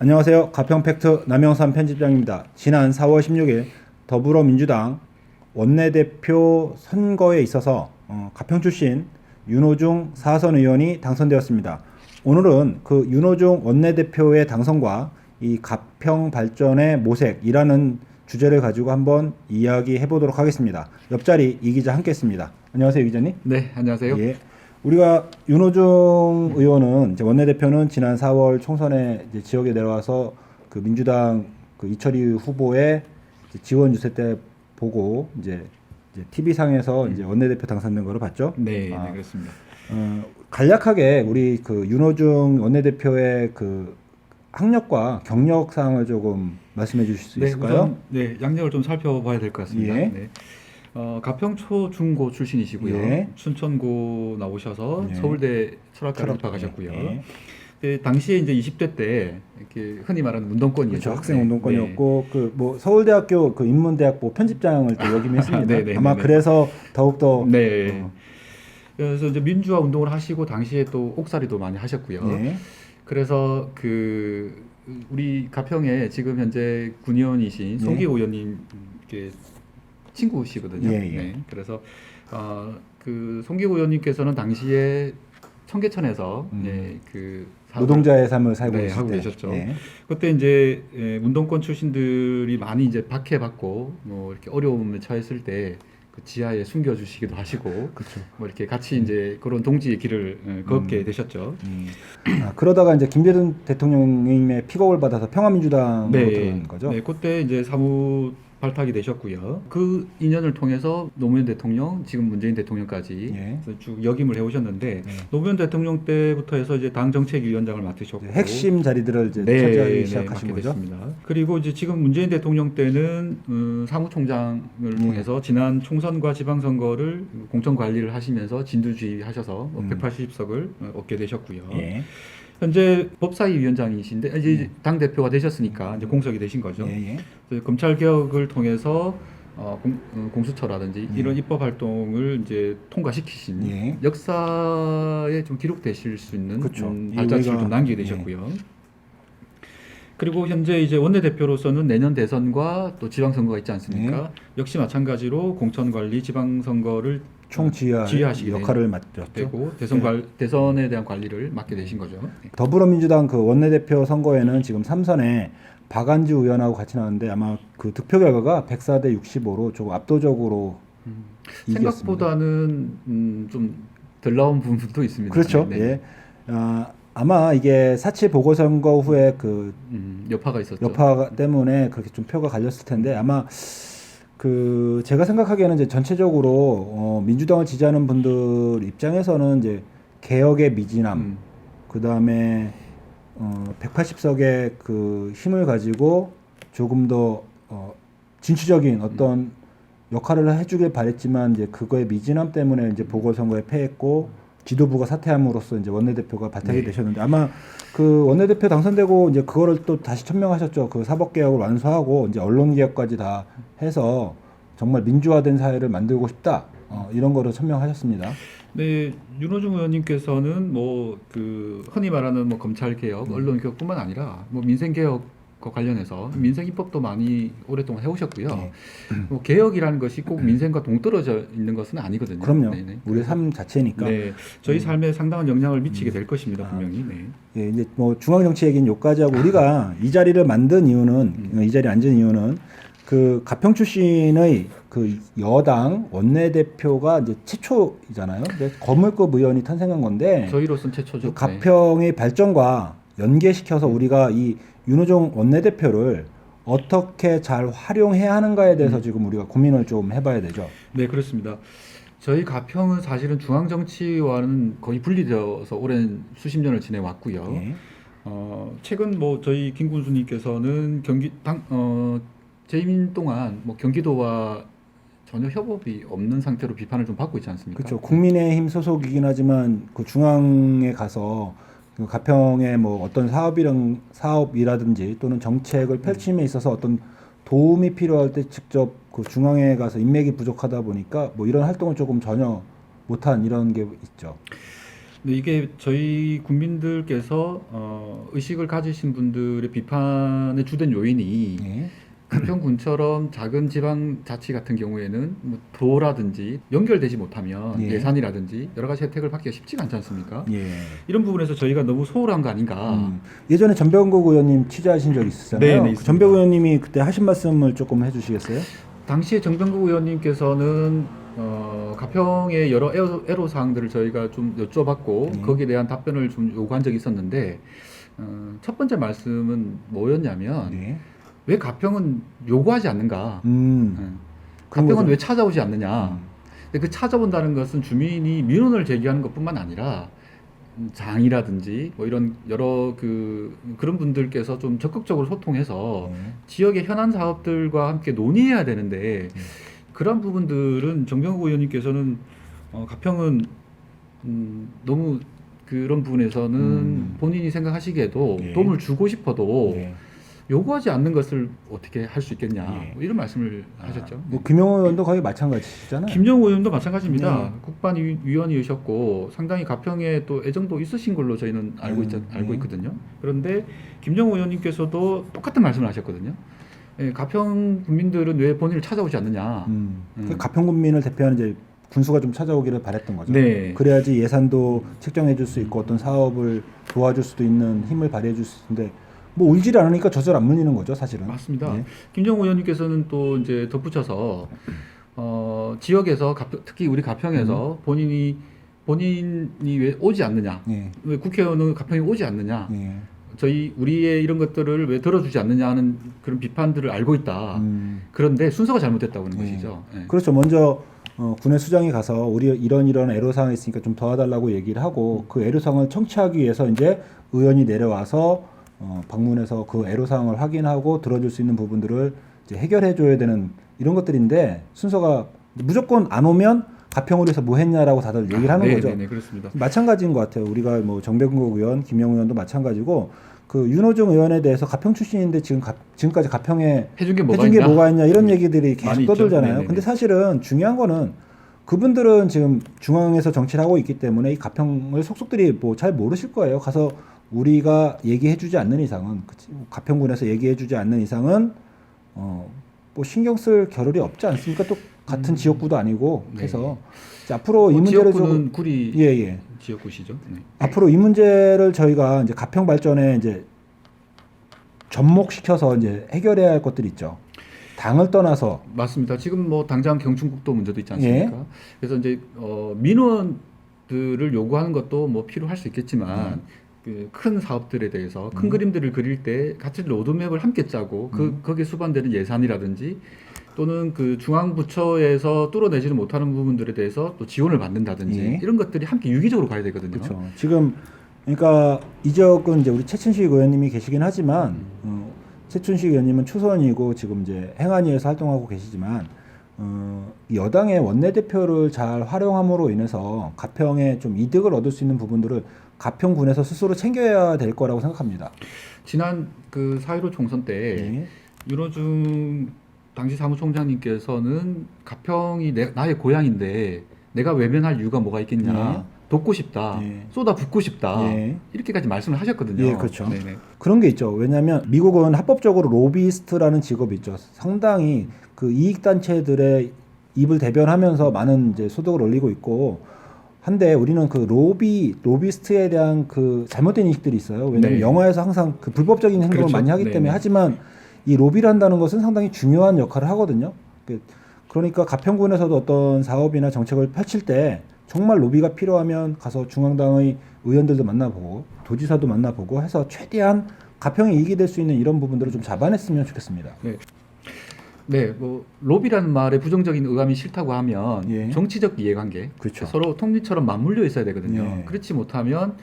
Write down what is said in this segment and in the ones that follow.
안녕하세요. 가평팩트 남영삼 편집장입니다. 지난 4월 16일 더불어민주당 원내대표 선거에 있어서 가평 출신 윤호중 사선 의원이 당선되었습니다. 오늘은 그 윤호중 원내대표의 당선과 이 가평 발전의 모색이라는 주제를 가지고 한번 이야기해 보도록 하겠습니다. 옆자리 이 기자 함께 했습니다. 안녕하세요, 이 기자님. 네, 안녕하세요. 예. 우리가 윤호중 의원은 이제 원내대표는 지난 4월 총선에 이제 지역에 내려와서 그 민주당 그 이철희 후보의 이제 지원 유세 때 보고 이제 TV 상에서 이제 원내대표 당선된 거로 봤죠. 네, 네, 그렇습니다. 간략하게 우리 그 윤호중 원내대표의 그 학력과 경력 사항을 조금 말씀해 주실 수 있을까요? 우선, 양력을 좀 살펴봐야 될 것 같습니다. 예. 네. 가평 초중고 출신이시고요. 예. 춘천고 나오셔서 예. 서울대 철학과를 철학- 입학하셨고요. 예. 당시에 이제 20대 때 이렇게 흔히 말하는 운동권이죠. 그렇죠. 학생 운동권이었고 그 뭐 서울대학교 그 인문대학부 편집장을 또 역임했습니다. 네, 네, 아마 네, 네. 그래서 더욱더 네. 그래서 이제 민주화 운동을 하시고 당시에 또 옥살이도 많이 하셨고요. 예. 그래서 그 우리 가평에 지금 현재 군의원이신 예. 송기호 의원님 이렇게 친구시거든요. 예, 예. 네. 그래서 그 송기호 의원님께서는 당시에 청계천에서 그 사업을 노동자의 삶을 살고 네, 계실 하고 때. 계셨죠. 예. 그때 이제 운동권 출신들이 많이 이제 박해받고 뭐 이렇게 어려움에 처했을 때 그 지하에 숨겨주시기도 하시고 그렇죠. 뭐 이렇게 같이 이제 그런 동지의 길을 걷게 되셨죠. 그러다가 이제 김대중 대통령님의 픽업을 받아서 평화민주당으로 들어간 거죠. 네, 그때 이제 사무 발탁이 되셨고요. 그 인연을 통해서 노무현 대통령, 지금 문재인 대통령까지 예. 그래서 쭉 역임을 해오셨는데 네. 노무현 대통령 때부터 해서 이제 당 정책위원장을 맡으셨고 이제 핵심 자리들을 이제 네, 차지하기 네, 시작하신 맡게 거죠. 됐습니다. 그리고 이제 지금 문재인 대통령 때는 사무총장을 통해서 지난 총선과 지방선거를 공천 관리를 하시면서 진두지휘하셔서 180석을 얻게 되셨고요. 예. 현재 법사위 위원장이신데 이제 당 대표가 되셨으니까 이제 공석이 되신 거죠. 예, 예. 그래서 검찰 개혁을 통해서 공수처라든지 이런 입법 활동을 이제 통과시키신 예. 역사에 좀 기록되실 수 있는 그쵸. 발자취를 우리가- 좀 남기게 되셨고요. 그리고 현재 이제 원내대표로서는 내년 대선과 또 지방선거가 있지 않습니까? 역시 마찬가지로 공천관리 지방선거를 지휘하시게 역할을 맡았죠. 되고 네. 대선에 대한 관리를 맡게 되신 거죠. 네. 더불어민주당 그 원내대표 선거에는 지금 3선에 박안주 의원하고 같이 나왔는데 아마 그 득표 결과가 104대 65로 조금 압도적으로 이겼습니다. 생각보다는 좀 덜 나온 부분도 있습니다. 그렇죠. 네. 예. 아마 이게 4.7 보궐선거 후에 그 여파가 있었죠. 여파 때문에 그렇게 좀 표가 갈렸을 텐데 아마 그 제가 생각하기에는 이제 전체적으로 민주당을 지지하는 분들 입장에서는 이제 개혁의 미진함, 그 다음에 180석의 그 힘을 가지고 조금 더 진취적인 어떤 역할을 해주길 바랬지만 이제 그거의 미진함 때문에 이제 보궐선거에 패했고 지도부가 사퇴함으로써 이제 원내대표가 발탁이 네. 되셨는데 아마 그 원내대표 당선되고 이제 그거를 또 다시 천명하셨죠. 그 사법개혁을 완수하고 이제 언론개혁까지 다 해서 정말 민주화된 사회를 만들고 싶다. 이런 거를 천명하셨습니다. 네, 윤호중 의원님께서는 뭐 그 흔히 말하는 뭐 검찰 개혁, 언론 개혁뿐만 아니라 뭐 민생 개혁과 관련해서 민생 입법도 많이 오랫동안 해오셨고요. 네. 뭐 개혁이라는 것이 꼭 민생과 동떨어져 있는 것은 아니거든요. 그럼요. 네네. 우리의 삶 자체니까. 네, 저희 삶에 상당한 영향을 미치게 될 것입니다, 아. 분명히. 네. 예, 이제 뭐 중앙 정치 얘기는 여기까지 하고 우리가 이 자리를 만든 이유는 이 자리에 앉은 이유는 그 가평 출신의 그 여당 원내대표가 이제 최초이잖아요. 근데 거물급 의원이 탄생한 건데 저희로서는 최초죠. 그 가평의 발전과 연계시켜서 우리가 이 윤호중 원내대표를 어떻게 잘 활용해야 하는가에 대해서 지금 우리가 고민을 좀 해봐야 되죠. 네, 그렇습니다. 저희 가평은 사실은 중앙 정치와는 거의 분리되어서 오랜 수십 년을 지내왔고요. 예. 최근 뭐 저희 김군수님께서는 재임 동안 뭐 경기도와 전혀 협업이 없는 상태로 비판을 좀 받고 있지 않습니까? 그렇죠. 국민의힘 소속이긴 하지만 그 중앙에 가서 그 가평의 뭐 어떤 사업이라든지 또는 정책을 펼침에 있어서 어떤 도움이 필요할 때 직접 그 중앙에 가서 인맥이 부족하다 보니까 뭐 이런 활동을 조금 전혀 못한 이런 게 있죠. 근데 이게 저희 국민들께서 의식을 가지신 분들의 비판의 주된 요인이 예. 가평군처럼 작은 지방자치 같은 경우에는 뭐 도라든지 연결되지 못하면 예. 예산이라든지 여러 가지 혜택을 받기가 쉽지가 않지 않습니까? 예. 이런 부분에서 저희가 너무 소홀한 거 아닌가. 예전에 전병국 의원님 취재하신 적 있으셨잖아요. 네, 네, 그 있습니다. 전병국 의원님이 그때 하신 말씀을 조금 해주시겠어요? 당시에 정병국 의원님께서는 가평의 여러 애로사항들을 저희가 좀 여쭤봤고 거기에 대한 답변을 좀 요구한 적이 있었는데 첫 번째 말씀은 뭐였냐면 네. 왜 가평은 요구하지 않는가? 그런 가평은 거죠. 왜 찾아오지 않느냐? 근데 그 찾아온다는 것은 주민이 민원을 제기하는 것뿐만 아니라 장이라든지 뭐 이런 여러 그런 분들께서 좀 적극적으로 소통해서 지역의 현안 사업들과 함께 논의해야 되는데 그런 부분들은 정병국 의원님께서는 가평은 너무 그런 부분에서는 본인이 생각하시기에도 예. 도움을 주고 싶어도 예. 요구하지 않는 것을 어떻게 할 수 있겠냐 예. 뭐 이런 말씀을 하셨죠. 뭐 김영호 의원도 거의 마찬가지시잖아요. 김영호 의원도 마찬가지입니다. 네. 국방위원이셨고 상당히 가평에 또 애정도 있으신 걸로 저희는 알고 있거든요. 그런데 김영호 의원님께서도 똑같은 말씀을 하셨거든요. 예, 가평 국민들은 왜 본인을 찾아오지 않느냐. 그 가평 군민을 대표하는 이제 군수가 좀 찾아오기를 바랬던 거죠. 네. 그래야지 예산도 책정해 줄 수 있고 어떤 사업을 도와줄 수도 있는 힘을 발휘해 줄 수 있는데 뭐 울지를 않으니까 젖을 안 물리는 거죠, 사실은. 맞습니다. 네. 김정호 의원님께서는 또 이제 덧붙여서 지역에서 특히 우리 가평에서 본인이 왜 오지 않느냐, 예. 왜 국회의원은 가평에 오지 않느냐, 예. 우리의 이런 것들을 왜 들어주지 않느냐 하는 그런 비판들을 알고 있다. 그런데 순서가 잘못됐다고 하는 것이죠. 예. 그렇죠. 먼저 군의 수장이 가서 우리 이런 애로사항이 있으니까 좀 도와달라고 얘기를 하고 그 애로사항을 청취하기 위해서 이제 의원이 내려와서 방문해서 그 애로사항을 확인하고 들어줄 수 있는 부분들을 이제 해결해 줘야 되는 이런 것들인데 순서가 무조건 안 오면 가평으로 해서 뭐 했냐라고 다들 얘기를 하는 거죠. 네, 그렇습니다. 마찬가지인 것 같아요. 우리가 뭐 정병국 의원, 김영우 의원도 마찬가지고 그 윤호중 의원에 대해서 가평 출신인데 지금까지 가평에 해준 게 해준 게 뭐가 있냐 이런 얘기들이 많이 계속 떠돌잖아요. 있죠. 근데 사실은 중요한 거는 그분들은 지금 중앙에서 정치를 하고 있기 때문에 이 가평을 속속들이 뭐 잘 모르실 거예요. 가서 우리가 얘기해주지 않는 이상은 가평군에서 얘기해주지 않는 이상은 뭐 신경 쓸 겨를이 없지 않습니까? 또 같은 지역구도 아니고 해서 이제 앞으로 이 문제를 지역구는 구리 예. 지역구시죠. 네. 앞으로 이 문제를 저희가 이제 가평 발전에 이제 접목시켜서 이제 해결해야 할 것들이 있죠. 당을 떠나서 맞습니다. 지금 뭐 당장 경춘국도 문제도 있지 않습니까? 예. 그래서 이제 민원들을 요구하는 것도 뭐 필요할 수 있겠지만 그 큰 사업들에 대해서 큰 그림들을 그릴 때 같이 로드맵을 함께 짜고 거기에 수반되는 예산이라든지 또는 그 중앙부처에서 뚫어내지는 못하는 부분들에 대해서 또 지원을 받는다든지 예. 이런 것들이 함께 유기적으로 가야 되거든요. 그렇죠. 지금 그러니까 이 지역은 이제 우리 최춘식 의원님이 계시긴 하지만 최춘식 의원님은 초선이고 지금 이제 행안위에서 활동하고 계시지만 여당의 원내대표를 잘 활용함으로 인해서 가평에 좀 이득을 얻을 수 있는 부분들을 가평군에서 스스로 챙겨야 될 거라고 생각합니다. 지난 그 4.15 총선 때 예. 윤호중 당시 사무총장님께서는 가평이 나의 고향인데 내가 외면할 이유가 뭐가 있겠냐. 돕고 싶다. 쏟아 붓고 싶다. 이렇게까지 말씀을 하셨거든요. 예, 그렇죠. 네네. 그런 게 있죠. 왜냐하면 미국은 합법적으로 로비스트라는 직업이 있죠. 상당히 그 이익단체들의 입을 대변하면서 많은 이제 소득을 올리고 있고 한데 우리는 그 로비스트에 대한 그 잘못된 인식들이 있어요. 왜냐하면 영화에서 항상 그 불법적인 행동을 그렇죠. 많이 하기 때문에 하지만 이 로비를 한다는 것은 상당히 중요한 역할을 하거든요. 그러니까 가평군에서도 어떤 사업이나 정책을 펼칠 때 정말 로비가 필요하면 가서 중앙당의 의원들도 만나보고 도지사도 만나보고 해서 최대한 가평에 이익이 될 수 있는 이런 부분들을 좀 잡아냈으면 좋겠습니다. 네, 뭐 로비라는 말에 부정적인 의감이 싫다고 하면 정치적 이해관계, 그렇죠. 서로 통리처럼 맞물려 있어야 되거든요. 그렇지 못하면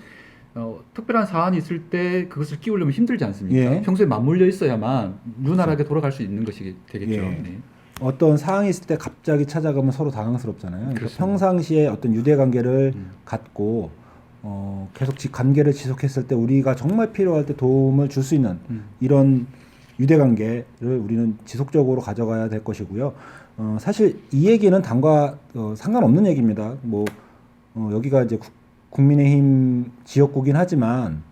특별한 사안이 있을 때 그것을 끼우려면 힘들지 않습니까? 평소에 맞물려 있어야만 유난하게 돌아갈 수 있는 것이 되겠죠. 네. 어떤 사항이 있을 때 갑자기 찾아가면 서로 당황스럽잖아요. 그러니까 평상시에 어떤 유대관계를 갖고 계속 관계를 지속했을 때 우리가 정말 필요할 때 도움을 줄 수 있는 이런 유대관계를 우리는 지속적으로 가져가야 될 것이고요. 사실 이 얘기는 당과 상관없는 얘기입니다. 뭐 여기가 이제 국민의힘 지역구긴 하지만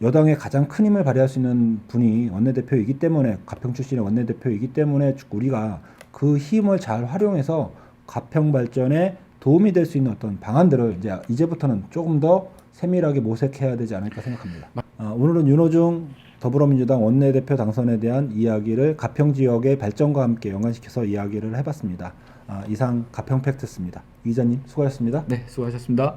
여당의 가장 큰 힘을 발휘할 수 있는 분이 원내대표이기 때문에 가평 출신의 원내대표이기 때문에 우리가 그 힘을 잘 활용해서 가평 발전에 도움이 될 수 있는 어떤 방안들을 이제부터는 조금 더 세밀하게 모색해야 되지 않을까 생각합니다. 오늘은 윤호중 더불어민주당 원내대표 당선에 대한 이야기를 가평 지역의 발전과 함께 연관시켜서 이야기를 해봤습니다. 이상 가평 팩트스입니다. 이 기자님 수고하셨습니다. 네, 수고하셨습니다.